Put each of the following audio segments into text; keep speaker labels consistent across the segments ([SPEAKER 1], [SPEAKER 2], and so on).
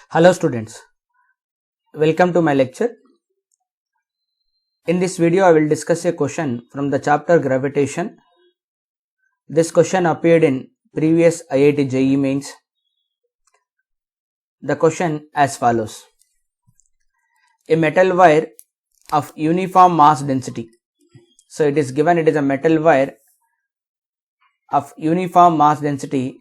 [SPEAKER 1] Hello students, welcome to my lecture. In this video I will discuss a question from the chapter Gravitation. This question appeared in previous IIT-JEE mains. The question as follows. A metal wire of uniform mass density. So it is given it is a metal wire of uniform mass density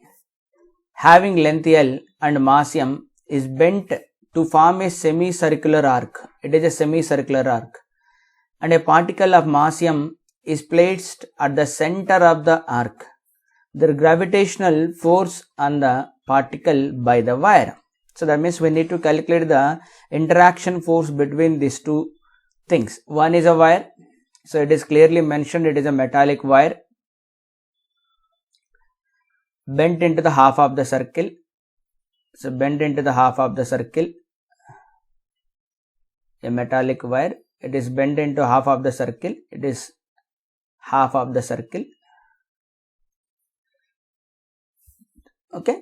[SPEAKER 1] having length L and mass m is bent to form a semicircular arc. It is a semicircular arc, and a particle of mass m is placed at the center of the arc. The gravitational force on the particle by the wire. So that means we need to calculate the interaction force between these two things. One is a wire, so it is clearly mentioned it is a metallic wire bent into the half of the circle. So bent into the half of the circle, a metallic wire, it is bent into half of the circle, it is half of the circle. Okay,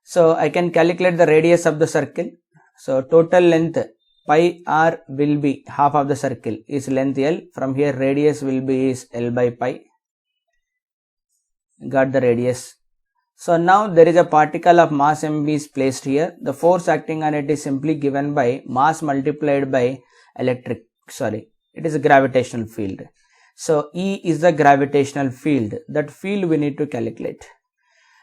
[SPEAKER 1] so I can calculate the radius of the circle. So total length pi r will be half of the circle is length L. From here radius will be is L by pi. Got the radius. So now there is a particle of mass m is placed here. The force acting on it is simply given by mass multiplied by it is a gravitational field. So E is the gravitational field. That field we need to calculate.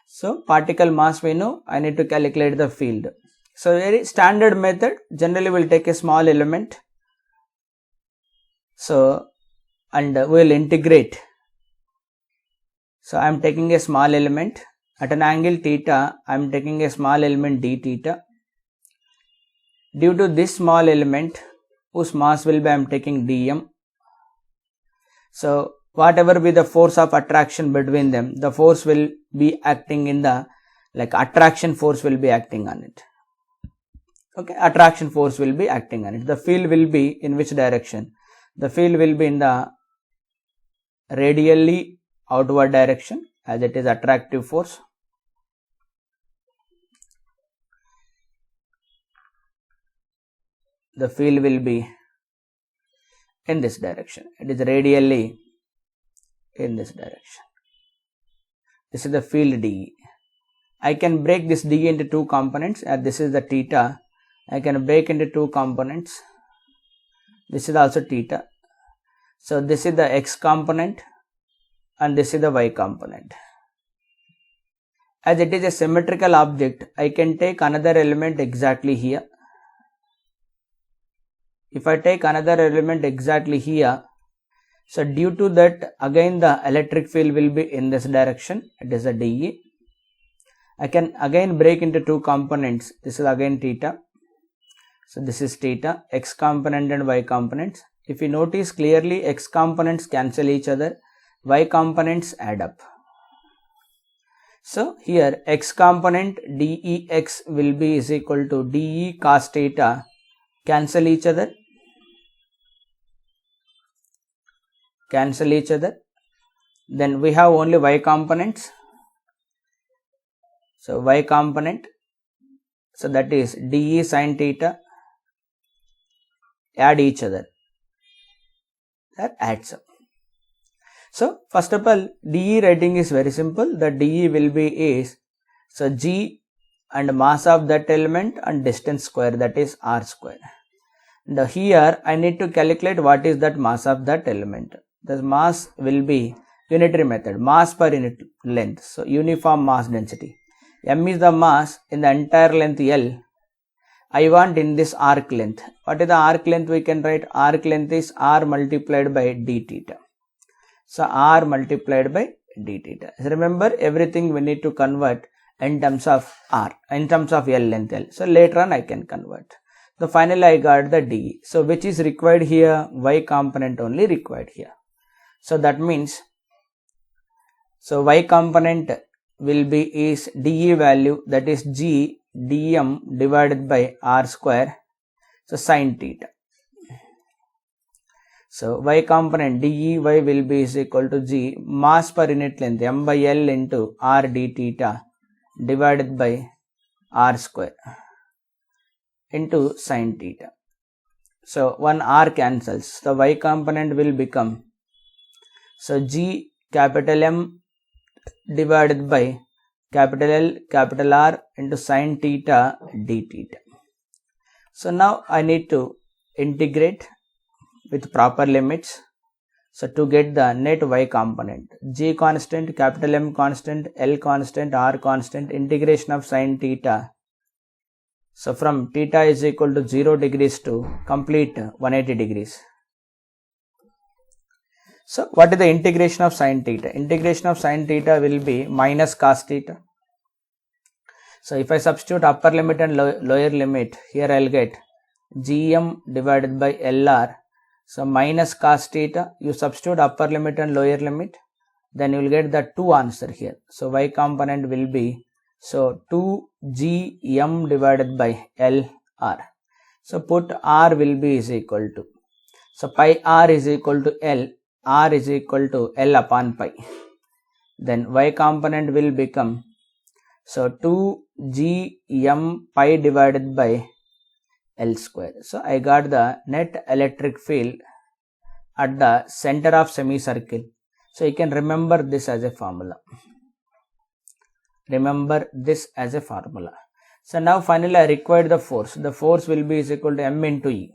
[SPEAKER 1] So particle mass we know, I need to calculate the field. So very standard method, generally we will take a small element. So and we will integrate. So I am taking a small element. At an angle theta, I am taking a small element d theta. Due to this small element, whose mass will be, I am taking dm. So whatever be the force of attraction between them, the force will be acting in the, attraction force will be acting on it. Okay, attraction force will be acting on it. The field will be in which direction? The field will be in the radially outward direction, as it is attractive force. The field will be in this direction. It is radially in this direction. This is the field dE. I can break this dE into two components, and this is the theta. I can break into two components. This is also theta. So this is the x component and this is the y component. As it is a symmetrical object, I can take another element exactly here. If I take another element exactly here, so due to that again the electric field will be in this direction, it is a dE. I can again break into two components. This is again theta. So this is theta, x component and y components. If you notice clearly, x components cancel each other, y components add up. So here x component dEx will be is equal to dE cos theta, cancel each other. Then we have only y components. So y component, so that is dE sin theta, add each other. That adds up. So first of all, dE writing is very simple. The dE will be is, so g and mass of that element and distance square, that is r square. Now here I need to calculate what is that mass of that element. The mass will be unitary method, mass per unit length. So uniform mass density. M is the mass in the entire length L. I want in this arc length. What is the arc length? We can write arc length is r multiplied by d theta. So r multiplied by d theta. Remember, everything we need to convert in terms of r, in terms of L length L. So later on I can convert. So finally I got the dE. So which is required here? Y component only required here. So that means, so y component will be is dE value, that is g dm divided by r square, so sin theta. So y component dEy will be is equal to g mass per unit length m by L into r d theta divided by r square. into sin theta. So one r cancels. The y component will become, so g capital M divided by capital L capital R into sin theta d theta. So now I need to integrate with proper limits. So to get the net y component, g constant, capital M constant, L constant, R constant, integration of sin theta. So from theta is equal to 0 degrees to complete 180 degrees. So what is the integration of sin theta? Integration of sin theta will be minus cos theta. So if I substitute upper limit and lower limit, here I will get gm divided by LR. So minus cos theta, you substitute upper limit and lower limit, then you will get the 2 answer here. So y component will be, so 2gm divided by LR. So put R will be is equal to, so pi R is equal to L, R is equal to L upon pi. Then y component will become, so 2gm pi divided by L square. So I got the net electric field at the center of semicircle. So you can remember this as a formula. Remember this as a formula. So now finally I require the force. The force will be is equal to M into E.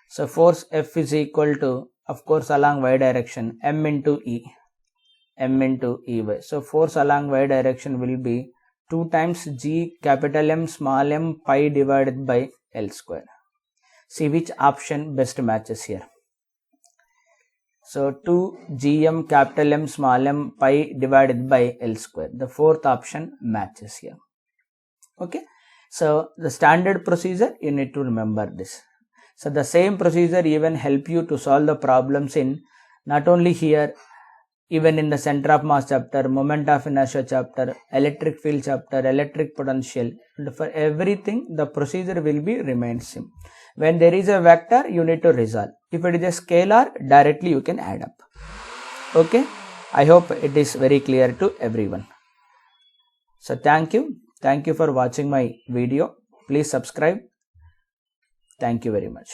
[SPEAKER 1] So force F is equal to, of course, along y direction, M into E. M into EY. So force along y direction will be 2 times g capital M small m pi divided by L square. See which option best matches here. So 2 gm capital M small m pi divided by L square. The fourth option matches here. Okay. So the standard procedure, you need to remember this. So the same procedure even help you to solve the problems in not only here, even in the center of mass chapter, moment of inertia chapter, electric field chapter, electric potential, and for everything the procedure will be remain same. When there is a vector, you need to resolve. If it is a scalar, directly you can add up. Okay, I hope it is very clear to everyone. So thank you for watching my video. Please subscribe. Thank you very much.